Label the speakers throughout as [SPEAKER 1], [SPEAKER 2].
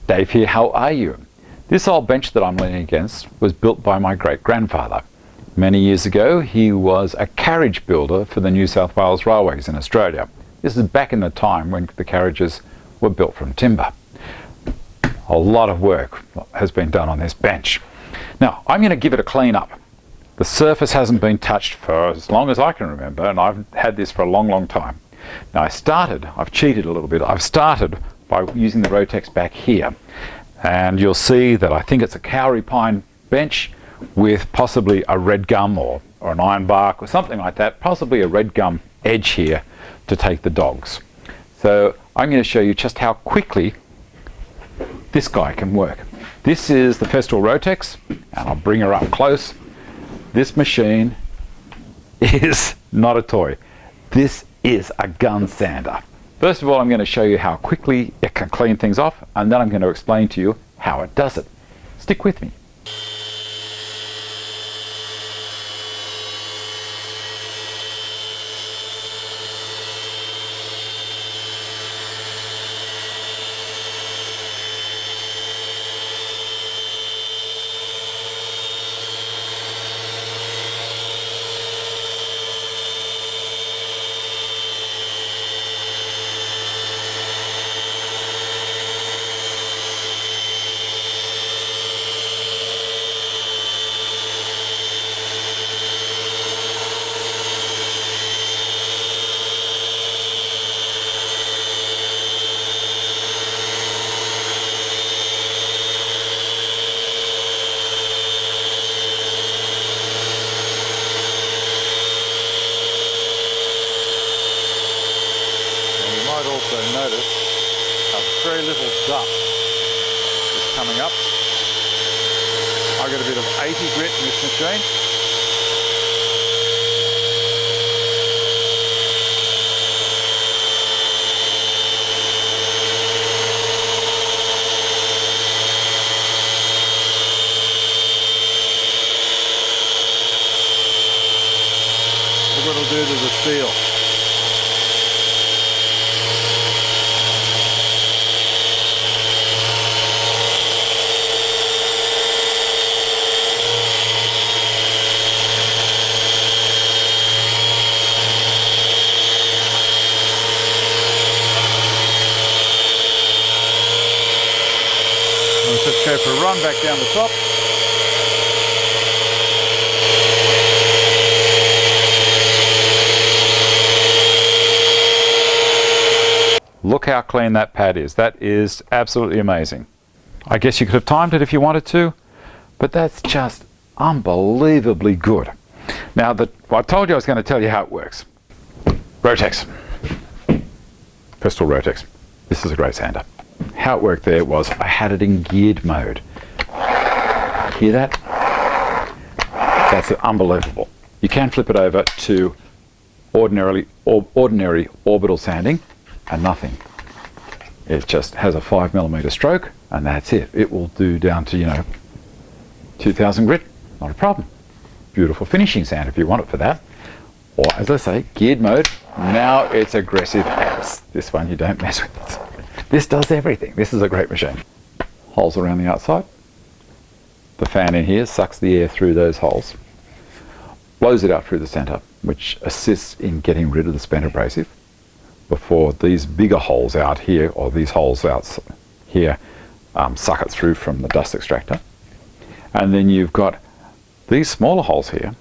[SPEAKER 1] Dave here, how are you? This old bench that I'm leaning against was built by my great-grandfather. Many years ago, he was a carriage builder for the New South Wales Railways in Australia. This is back in the time when the carriages were built from timber. A lot of work has been done on this bench. Now, I'm going to give it a clean up. The surface hasn't been touched for as long as I can remember, and I've had this for a long, long time. Now I've cheated a little bit. I've started by using the Rotex back here. And you'll see that I think it's a kauri pine bench with possibly a red gum or an iron bark or something like that, possibly a red gum edge here to take the dogs. So I'm going to show you just how quickly this guy can work. This is the Festool Rotex, and I'll bring her up close. This machine is not a toy. This is a gun sander. First of all, I'm going to show you how quickly it can clean things off, and then I'm going to explain to you how it does it. Stick with me. Also notice a very little dust is coming up. I got a bit of 80 grit in this machine. Look what it'll do to the steel. Let's go for a run back down the top. Look how clean that pad is. That is absolutely amazing. I guess you could have timed it if you wanted to, but that's just unbelievably good. Now, I told you I was going to tell you how it works. Rotex. Festool Rotex. This is a great sander. How it worked there was I had it in geared mode. Hear that? That's unbelievable. You can flip it over to ordinary orbital sanding and nothing. It just has a 5mm stroke and that's it. It will do down to 2000 grit, not a problem. Beautiful finishing sand if you want it for that. Or as I say, geared mode. Now it's aggressive as. This one you don't mess with. This does everything. This is a great machine. Holes around the outside. The fan in here sucks the air through those holes, blows it out through the center, which assists in getting rid of the spent abrasive before these bigger holes out here, or these holes out here, suck it through from the dust extractor. And then you've got these smaller holes here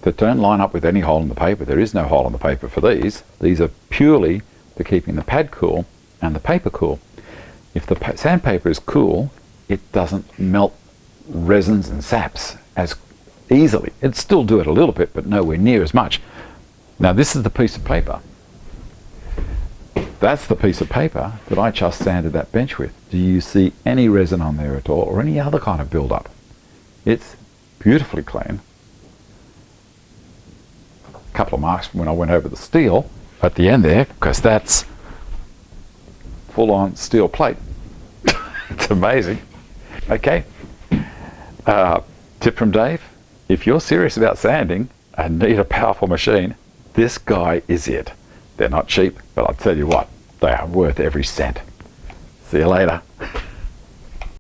[SPEAKER 1] that don't line up with any hole in the paper. There is no hole in the paper for these. These are purely for keeping the pad cool and the paper cool. If the sandpaper is cool, it doesn't melt resins and saps as easily. It'd still do it a little bit, but nowhere near as much. Now this is the piece of paper. That's the piece of paper that I just sanded that bench with. Do you see any resin on there at all, or any other kind of build-up? It's beautifully clean. A couple of marks from when I went over the steel at the end there, because that's full-on steel plate. It's amazing. Okay. Tip from Dave: if you're serious about sanding and need a powerful machine, this guy is it. They're not cheap, but I'll tell you what, they are worth every cent. See you later.